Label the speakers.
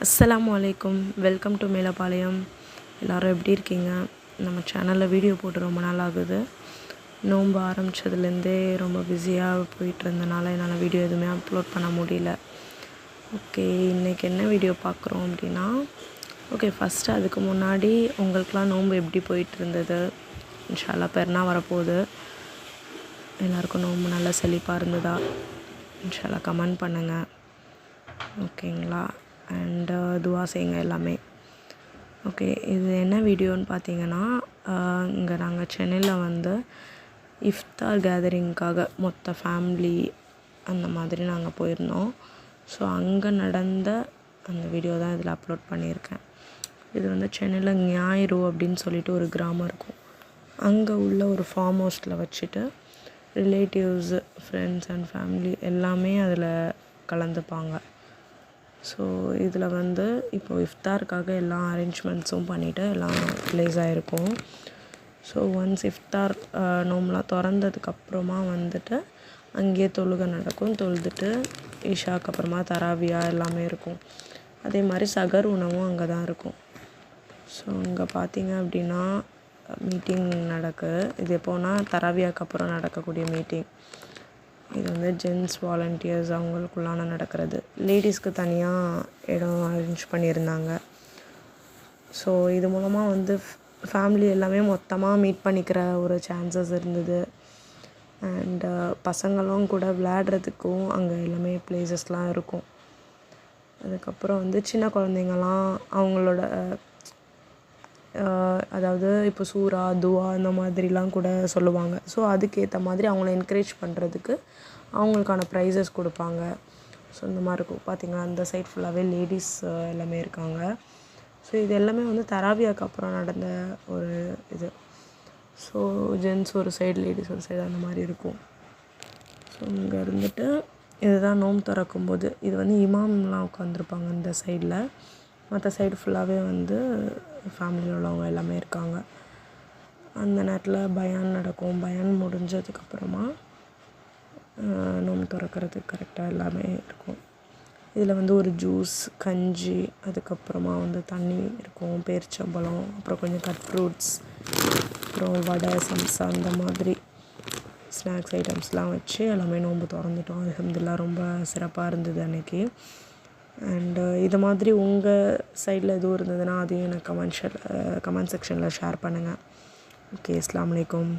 Speaker 1: அஸ்ஸலாமு அலைக்கும். Welcome to Melapalayam. எல்லோரும் எப்படி இருக்கீங்க? நம்ம சேனலில் வீடியோ போட்டு ரொம்ப நாள் ஆகுது. நோன்பு ஆரம்பித்ததுலேருந்தே ரொம்ப பிஸியாக போயிட்டு இருந்தனால என்னால் வீடியோ எதுவுமே அப்லோட் பண்ண முடியல. ஓகே, இன்றைக்கி என்ன வீடியோ பார்க்குறோம் அப்படின்னா, ஃபஸ்ட்டு அதுக்கு முன்னாடி உங்களுக்கெலாம் நோன்பு எப்படி போயிட்டு இருந்தது? இன்ஷா அல்லாஹ் பெருநாள் வரப்போகுது. எல்லாருக்கும் நோன்பு நல்லா செழிப்பாக இருந்ததா? இன்ஷா அல்லாஹ் கமெண்ட் பண்ணுங்கள். ஓகேங்களா? அண்டு துவா செய்யுங்க எல்லாமே. ஓகே, இது என்ன வீடியோன்னு பார்த்தீங்கன்னா, இங்கே நாங்கள் சென்னையில் இஃப்தார் கேதரிங்க்காக மொத்த ஃபேமிலி அந்த மாதிரி நாங்கள் போயிருந்தோம். ஸோ அங்கே நடந்த அந்த வீடியோ தான் இதில் அப்லோட் பண்ணியிருக்கேன். இது சென்னையில் ஞாயிறு அப்படின்னு சொல்லிட்டு ஒரு கிராமம் இருக்கும். அங்கே உள்ள ஒரு ஃபார்ம் ஹவுஸில் வச்சுட்டு ரிலேட்டிவ்ஸு, ஃப்ரெண்ட்ஸ் அண்ட் ஃபேமிலி எல்லாமே அதில் கலந்துப்பாங்க. ஸோ இதில் இப்போ இஃப்தாருக்காக எல்லா அரேஞ்ச்மெண்ட்ஸும் பண்ணிவிட்டு எல்லாம் ரிலீஸ் ஆகிருக்கும். ஸோ ஒன்ஸ் இஃப்தார் நோம்பெலாம் திறந்ததுக்கப்புறமா அங்கேயே தொழுகை நடக்கும். தொழுதுட்டு இஷாக்கு அப்புறமா தராவியா எல்லாமே இருக்கும். அதே மாதிரி சகர் உணவும் அங்கே தான் இருக்கும். ஸோ அங்கே பார்த்தீங்க அப்படின்னா மீட்டிங் நடக்குது. இது எப்போனா தராவியாக்கு அப்புறம் நடக்கக்கூடிய மீட்டிங். இது ஜென்ஸ் வாலண்டியர்ஸ் அவங்களுக்குள்ளான நடக்கிறது. லேடிஸ்க்கு தனியாக இடம் அரேஞ்ச் பண்ணியிருந்தாங்க. ஸோ இது மூலமாக ஃபேமிலி எல்லாமே மொத்தமாக மீட் பண்ணிக்கிற ஒரு சான்சஸ் இருந்தது. அண்டு பசங்களும் கூட விளையாடுறதுக்கும் அங்கே எல்லாமே ப்ளேஸஸ்லாம் இருக்கும். அதுக்கப்புறம் சின்ன குழந்தைங்கள்லாம் அவங்களோட அதாவது இப்போ சூரா, துவா இந்த மாதிரிலாம் கூட சொல்லுவாங்க. ஸோ அதுக்கேற்ற மாதிரி அவங்கள என்கரேஜ் பண்ணுறதுக்கு அவங்களுக்கான ப்ரைஸஸ் கொடுப்பாங்க. ஸோ இந்த மாதிரி இருக்கும். பார்த்திங்கன்னா அந்த சைட் ஃபுல்லாகவே லேடிஸ் எல்லாமே இருக்காங்க. ஸோ இது எல்லாமே தராவியாக்கு அப்புறம் நடந்த ஒரு இது. ஸோ ஜென்ஸ் ஒரு சைடு, லேடிஸ் ஒரு சைடு அந்த மாதிரி இருக்கும். ஸோ இங்கே இதுதான் நோன்பு திறக்கும்போது இது இமாம்லாம் உட்காந்துருப்பாங்க இந்த சைடில். மற்ற சைடு ஃபுல்லாகவே ஃபேமிலியில் உள்ளவங்க எல்லாமே இருக்காங்க. அந்த நேரத்தில் பயான் நடக்கும். பயான் முடிஞ்சதுக்கப்புறமா நோன்பு திறக்கிறதுக்கு கரெக்டாக எல்லாமே இருக்கும். இதில் ஒரு ஜூஸ், கஞ்சி, அதுக்கப்புறமா தண்ணி இருக்கும், பேரிச்சம்பழம், அப்புறம் கொஞ்சம் கட் ஃப்ரூட்ஸ், அப்புறம் வடை, சம்சா அந்த மாதிரி ஸ்நாக்ஸ் ஐட்டம்ஸ்லாம் வச்சு எல்லாமே நோன்பு திறந்துட்டோம். அல்ஹம்துலில்லாஹ் ரொம்ப சிறப்பாக இருந்தது அன்றைக்கி. அண்டு இது மாதிரி உங்கள் சைடில் எதுவும் இருந்ததுன்னா அதையும் எனக்கு கமெண்ட் செக்ஷனில் ஷேர் பண்ணுங்கள். ஓகே, அஸ்ஸலாமு அலைக்கும்.